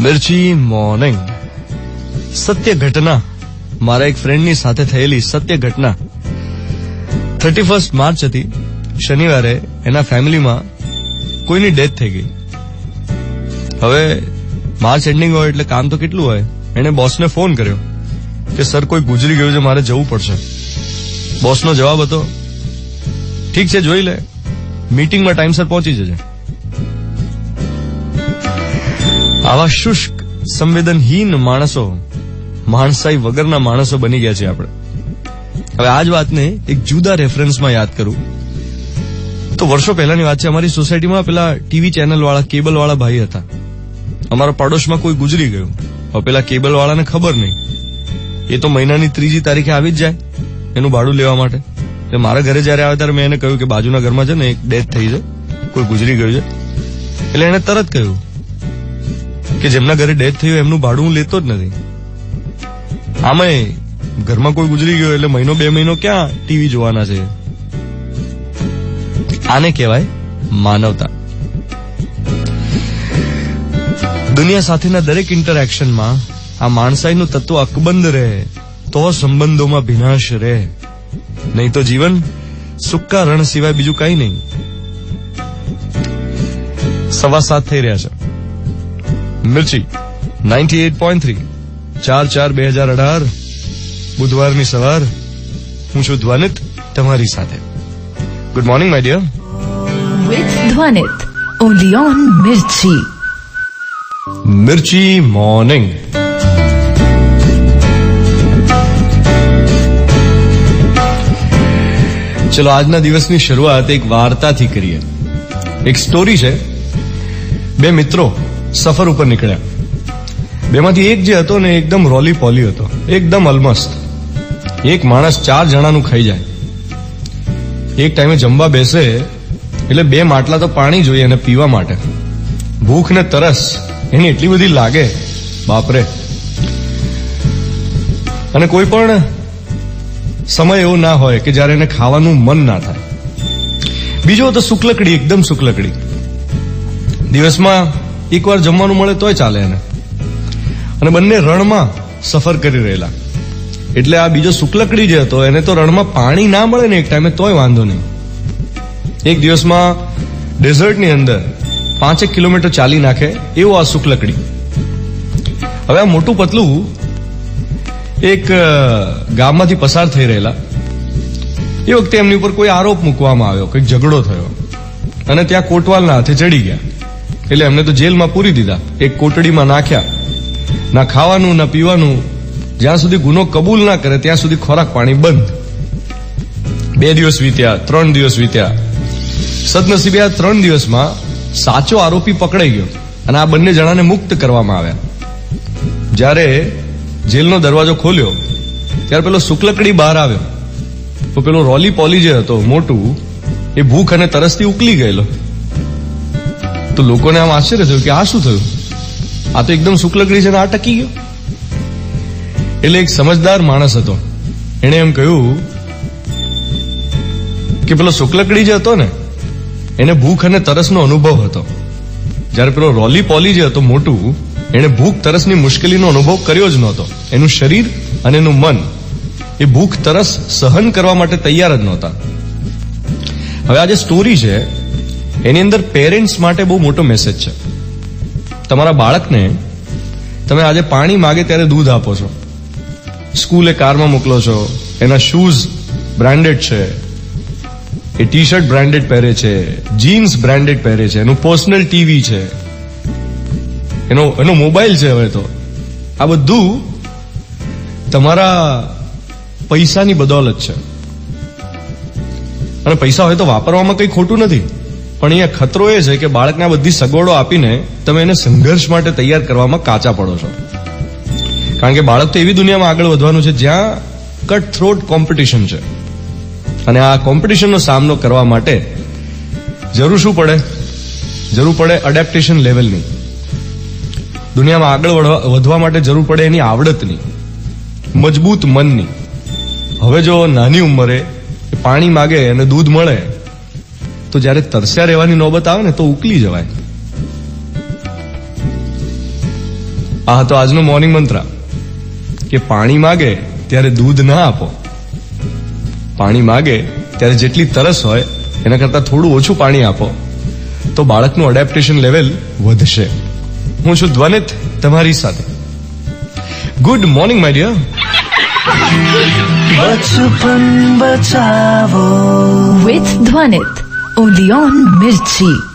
મિર્ચી morning. સત્ય ઘટના, મારા એક ફ્રેન્ડની સાથે થયેલી સત્ય ઘટના. 31 માર્ચ હતી, શનિવારે એના ફેમિલીમાં કોઈની ડેથ થઈ ગઈ. હવે માર્ચ એન્ડિંગ હોય એટલે કામ તો કેટલું હોય. એને બોસને ફોન કર્યો કે સર કોઈ ગુજરી ગયું છે, મારે જવું પડશે. બોસનો જવાબ હતો, ઠીક છે જોઈ લે, મીટિંગમાં ટાઈમસર પહોંચી જજે. આવા શુષ્ક સંવેદનહીન માણસો, માણસાઈ વગરના માણસો બની ગયા છે આપણે. હવે આ જ વાતને એક જુદા રેફરન્સમાં યાદ કરું તો વર્ષો પહેલાની વાત છે. અમારી સોસાયટીમાં પેલા ટીવી ચેનલ વાળા, કેબલ વાળા ભાઈ હતા. અમારા પડોશમાં કોઈ ગુજરી ગયું. હવે પેલા કેબલ વાળાને ખબર નહીં, એ તો મહિનાની 3જી તારીખે આવી જ જાય એનું ભાડું લેવા માટે. એટલે મારા ઘરે જયારે આવે ત્યારે મેં એને કહ્યું કે બાજુના ઘરમાં છે ને એક ડેથ થઈ છે, કોઈ ગુજરી ગયું છે. એટલે એને તરત કહ્યું કે જેમના ઘરે ડેથ થયું એમનું ભાડું હું લેતો જ નથી. આમાંય ઘરમાં કોઈ ગુજરી ગયો એટલે મહિનો 2 મહિનો ક્યાં ટીવી જોવાના છે. આને કહેવાય માનવતા. દુનિયા સાથેના દરેક ઇન્ટરેક્શનમાં આ માણસાઈનું તત્વ અકબંધ રહે તો સંબંધોમાં ભીનાશ રહે, નહીં તો જીવન સુક્કા રણ સિવાય બીજું કઈ નહીં. 7:15 થઈ રહ્યા છે. મિર્ચી 98.3 4/4/2018 બુધવારની સવાર. હું છું ધ્વનિત તમારી સાથે. Good morning my dear. With Dhwanit, only on Mirchi. Mirchi morning. ચલો આજના દિવસની શરૂઆત એક વાર્તાથી કરીએ. એક સ્ટોરી છે. 2 મિત્રો સફર ઉપર નીકળ્યા. બેમાંથી એક જે હતો ને એકદમ રોલી પોલી હતો, એકદમ અલમસ્ત. એક માણસ 4 જણાનું ખાઈ જાય. એક ટાઈમે જમવા બેસે એટલે 2 માટલા તો પાણી જોઈએ અને પીવા માટે. ભૂખ ને તરસ એની એટલી બધી લાગે, બાપરે. અને કોઈ પણ સમય એવો ના હોય કે જયારે એને ખાવાનું મન ના થાય. બીજો તો શુક્લકડી, એકદમ શુક્લકડી. દિવસમાં એકવાર જમવાનું મળે તોય ચાલે એને. અને બંને રણમાં સફર કરી રહેલા. એટલે આ બીજો શુક્લકડી જે હતો એને તો રણમાં પાણી ના મળે ને એક ટાઈમે તોય વાંધો નહીં. એક દિવસમાં ડેઝર્ટની અંદર 5 કિલોમીટર ચાલી નાખે એવું આ શુક્લકડી. હવે આ મોટું પતલું એક ગામમાંથી પસાર થઈ રહેલા. એ વખતે એમની ઉપર કોઈ આરોપ મૂકવામાં આવ્યો, કંઈક ઝઘડો થયો અને ત્યાં કોટવાલના હાથે ચડી ગયા. એટલે એમને તો જેલમાં પૂરી દીધા, એક કોટડીમાં નાખ્યા. ના ખાવાનું ના પીવાનું, જ્યાં સુધી ગુનો કબૂલ ના કરે ત્યાં સુધી ખોરાક પાણી બંધ. 2 દિવસ વીત્યા, 3 દિવસ વીત્યા. સદનસીબે આ 3 દિવસમાં સાચો આરોપી પકડાઈ ગયો અને આ બંને જણાને મુક્ત કરવામાં આવ્યા. જ્યારે જેલનો દરવાજો ખોલ્યો ત્યારે પેલો શુક્લકડી બહાર આવ્યો. તો પેલો રોલી પોલી જે હતો મોટું, એ ભૂખ અને તરસથી ઉકલી ગયેલો. તો લોકોને આમ આશ્ચર્ય થયું કે આ શું થયું, આ તો એકદમ શુક્લકડી છે ને આ ટકી ગયો. એટલે એક સમજદાર માણસ હતો, એને એમ કહ્યું કે પેલો શુક્લકડી જે હતો ને એને ભૂખ અને તરસનો અનુભવ હતો, જ્યારે પેલો રોલી પોલી જે હતો મોટું, એને ભૂખ તરસની મુશ્કેલીનો અનુભવ કર્યો જ નહોતો. એનું શરીર અને એનું મન એ ભૂખ તરસ સહન કરવા માટે તૈયાર જ નહોતા. હવે આ જે સ્ટોરી છે એની અંદર પેરેન્ટ્સ માટે બહુ મોટો મેસેજ છે. તમારા બાળકને તમે આજે પાણી માગે ત્યારે દૂધ આપો છો, સ્કૂલે કારમાં મોકલો છો, એના શૂઝ બ્રાન્ડેડ છે, એ ટી-શર્ટ બ્રાન્ડેડ પહેરે છે, જીન્સ બ્રાન્ડેડ પહેરે છે, એનું પર્સનલ ટીવી છે, એનો મોબાઈલ છે. હવે તો આ બધું તમારા પૈસાની બદૌલત છે. અને પૈસા હોય તો વાપરવામાં કંઈ ખોટું નથી, પણ અહીંયા ખતરો એ છે કે બાળકને આ બધી સગવડો આપીને તમે એને સંઘર્ષ માટે તૈયાર કરવામાં કાચા પડો છો. કારણ કે બાળક તો એવી દુનિયામાં આગળ વધવાનું છે જ્યાં કટ થ્રોટ કોમ્પિટિશન છે. અને આ કોમ્પિટિશનનો સામનો કરવા માટે જરૂર શું પડે? જરૂર પડે એડેપ્ટેશન લેવલની. દુનિયામાં આગળ વધવા માટે જરૂર પડે એની આવડતની, મજબૂત મનની. હવે જો નાની ઉંમરે પાણી માગે અને દૂધ મળે તો જ્યારે તરસ્યા રહેવાની નોબત આવે ને તો ઉકલી જવાય. આ હતો આજનો મોર્નિંગ મંત્ર કે પાણી માગે ત્યારે દૂધ ના આપો. પાણી માગે ત્યારે જેટલી તરસ હોય એના કરતા થોડું ઓછું પાણી આપો તો બાળકનું એડેપ્ટેશન લેવલ વધશે. હું છું ધ્વનિત તમારી સાથે. Good morning my dear. बचपन बचाओ with Dhwanit, only on Mirchi.